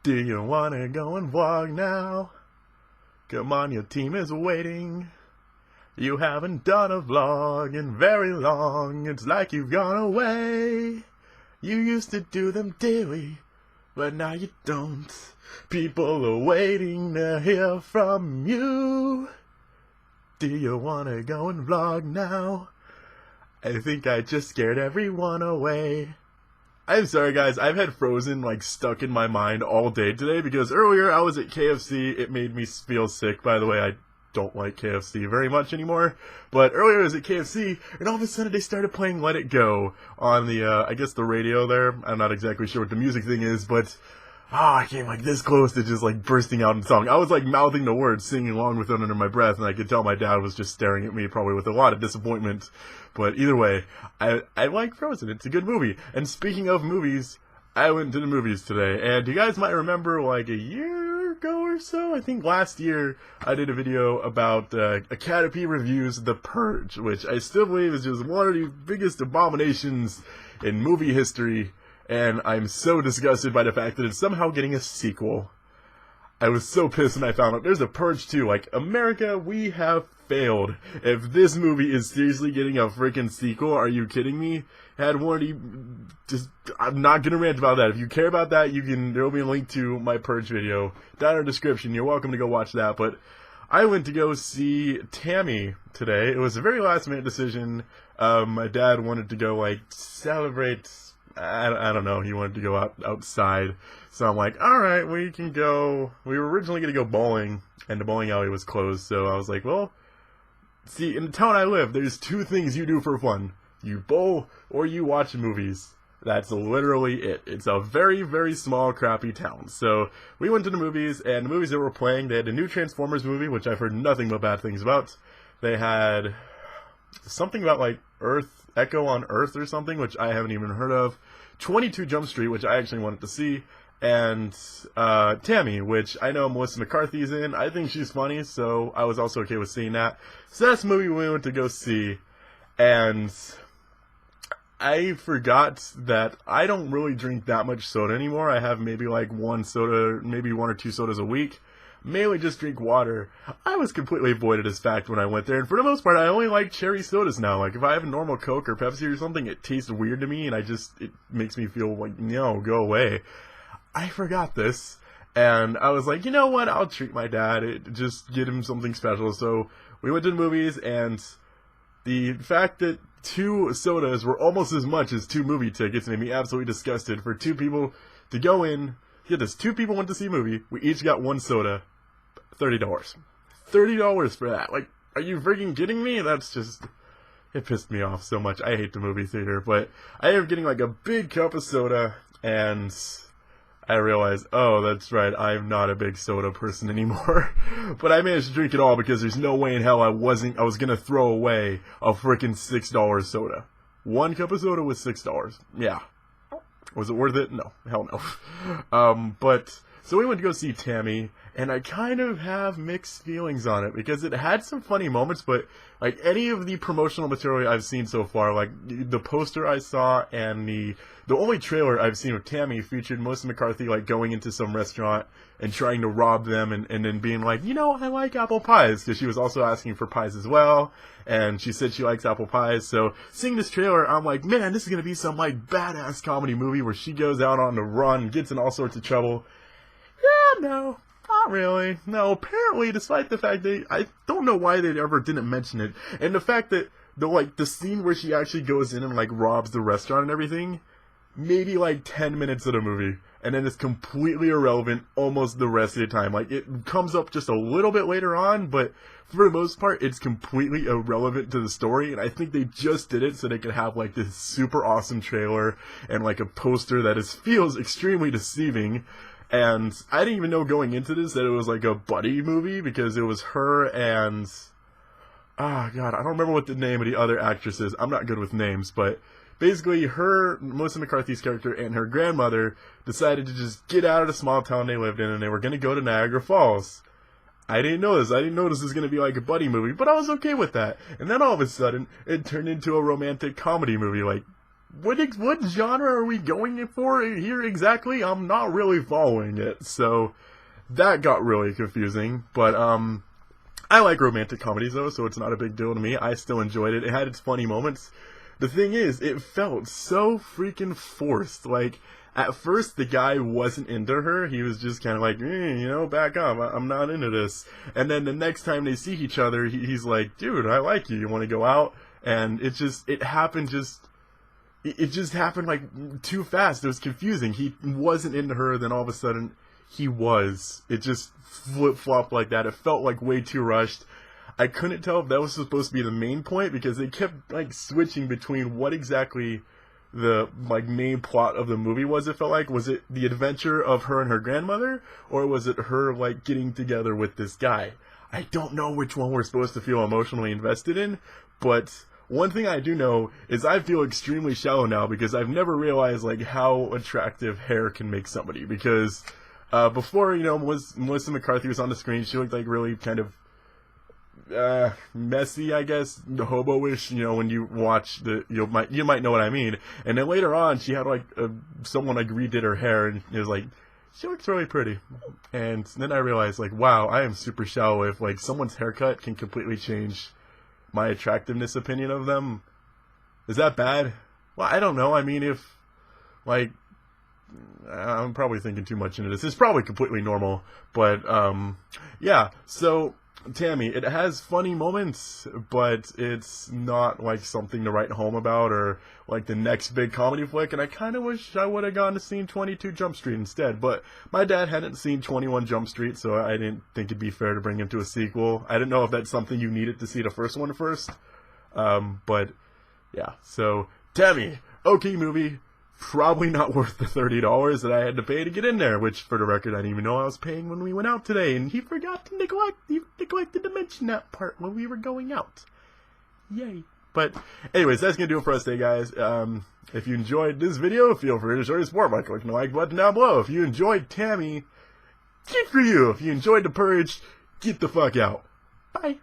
Do you wanna go and vlog now? Come on, your team is waiting. You haven't done a vlog in very long. It's like you've gone away. You used to do them daily, but now you don't. People are waiting to hear from you. Do you wanna go and vlog now? I think I just scared everyone away. I'm sorry guys, I've had Frozen stuck in my mind all day today because earlier I was at KFC. It made me feel sick. By the way, I don't like KFC very much anymore. But earlier I was at KFC and all of a sudden they started playing Let It Go on the, I guess the radio there. I'm not exactly sure what the music thing is, but I came this close to just bursting out in song. I was mouthing the words, singing along with it under my breath, and I could tell my dad was just staring at me probably with a lot of disappointment. But either way, I like Frozen. It's a good movie. And speaking of movies, I went to the movies today, and you guys might remember a year ago or so, I think last year, I did a video about Academy Reviews The Purge, which I still believe is just one of the biggest abominations in movie history. And I'm so disgusted by the fact that it's somehow getting a sequel. I was so pissed when I found out there's a Purge 2. America, we have failed. If this movie is seriously getting a freaking sequel, are you kidding me? Had one of the... I'm not gonna rant about that. If you care about that, there'll be a link to my Purge video down in the description. You're welcome to go watch that. But I went to go see Tammy today. It was a very last minute decision. My dad wanted to go, celebrate... I don't know, he wanted to go outside, so I'm alright, we can go. We were originally going to go bowling, and the bowling alley was closed, so I was well, see, in the town I live, there's two things you do for fun. You bowl, or you watch movies. That's literally it. It's a very, very small, crappy town. So, we went to the movies, and the movies that were playing, they had a new Transformers movie, which I've heard nothing but bad things about. They had something about, Echo on Earth or something, which I haven't even heard of. 22 Jump Street, which I actually wanted to see. And Tammy, which I know Melissa McCarthy's in. I think she's funny, so I was also okay with seeing that. So that's the movie we went to go see. And I forgot that I don't really drink that much soda anymore. I have maybe one soda, maybe one or two sodas a week. Mainly just drink water. I was completely void of this fact when I went there, and for the most part, I only like cherry sodas now. If I have a normal Coke or Pepsi or something, it tastes weird to me, and it makes me feel no, go away. I forgot this, and I was you know what, I'll treat my dad, just get him something special. So, we went to the movies, and the fact that 2 sodas were almost as much as 2 movie tickets made me absolutely disgusted. For 2 people to go in, get this, 2 people went to see a movie, we each got 1 soda. $30. $30 for that. Are you freaking kidding me? That's just... It pissed me off so much. I hate the movie theater, but I ended up getting a big cup of soda, and I realized, oh, that's right, I'm not a big soda person anymore. But I managed to drink it all because there's no way in hell I was gonna throw away a freaking $6 soda. 1 cup of soda was $6. Yeah. Was it worth it? No. Hell no. So we went to go see Tammy, and I kind of have mixed feelings on it, because it had some funny moments, but, any of the promotional material I've seen so far, the poster I saw, and the only trailer I've seen of Tammy featured Melissa McCarthy, going into some restaurant and trying to rob them, and then being I like apple pies, because she was also asking for pies as well, and she said she likes apple pies. So, seeing this trailer, I'm man, this is gonna be some, badass comedy movie where she goes out on the run, gets in all sorts of trouble. Yeah, no, not really. No, apparently, despite the fact that I don't know why they ever didn't mention it, and the fact that the scene where she actually goes in and robs the restaurant and everything, maybe 10 minutes of the movie, and then it's completely irrelevant almost the rest of the time. It comes up just a little bit later on, but for the most part, it's completely irrelevant to the story, and I think they just did it so they could have this super awesome trailer and a poster that feels extremely deceiving. And I didn't even know going into this that it was a buddy movie, because it was her and... God, I don't remember what the name of the other actress is. I'm not good with names, but basically Melissa McCarthy's character, and her grandmother decided to just get out of the small town they lived in, and they were going to go to Niagara Falls. I didn't know this. I didn't know this was going to be a buddy movie, but I was okay with that. And then all of a sudden, it turned into a romantic comedy movie, what genre are we going for here exactly? I'm not really following it, so that got really confusing. But I like romantic comedies though, so it's not a big deal to me. I still enjoyed it. It had its funny moments. The thing is, it felt so freaking forced. Like, at first, the guy wasn't into her. He was just kind of like, back up. I'm not into this. And then the next time they see each other, he's like, dude, I like you. You want to go out? And it happened like too fast. It was confusing. He wasn't into her, then all of a sudden, he was. It just flip-flopped like that. It felt like way too rushed. I couldn't tell if that was supposed to be the main point, because they kept like switching between what exactly the like main plot of the movie was. It felt like, was it the adventure of her and her grandmother, or was it her like getting together with this guy? I don't know which one we're supposed to feel emotionally invested in, but one thing I do know is I feel extremely shallow now, because I've never realized like how attractive hair can make somebody. Because before, Melissa McCarthy was on the screen, she looked like really kind of messy, I guess, hobo-ish, when you watch you might know what I mean. And then later on, she had like someone like redid her hair, and it was like, she looks really pretty. And then I realized, like, wow, I am super shallow if like someone's haircut can completely change my attractiveness opinion of them. Is that bad? Well, I don't know. I mean, if like, I'm probably thinking too much into this. It's probably completely normal, but yeah. So Tammy, it has funny moments, but it's not like something to write home about, or like the next big comedy flick. And I kind of wish I would have gone to see 22 Jump Street instead. But my dad hadn't seen 21 Jump Street, so I didn't think it'd be fair to bring him to a sequel. I didn't know if that's something you needed to see the first one first. But yeah, so Tammy, okay movie. Probably not worth the $30 that I had to pay to get in there, which, for the record, I didn't even know I was paying when we went out today, and he neglected to mention that part when we were going out. Yay. But, anyways, that's going to do it for us today, guys. If you enjoyed this video, feel free to show your support by clicking the like button down below. If you enjoyed Tammy, good for you. If you enjoyed The Purge, get the fuck out. Bye.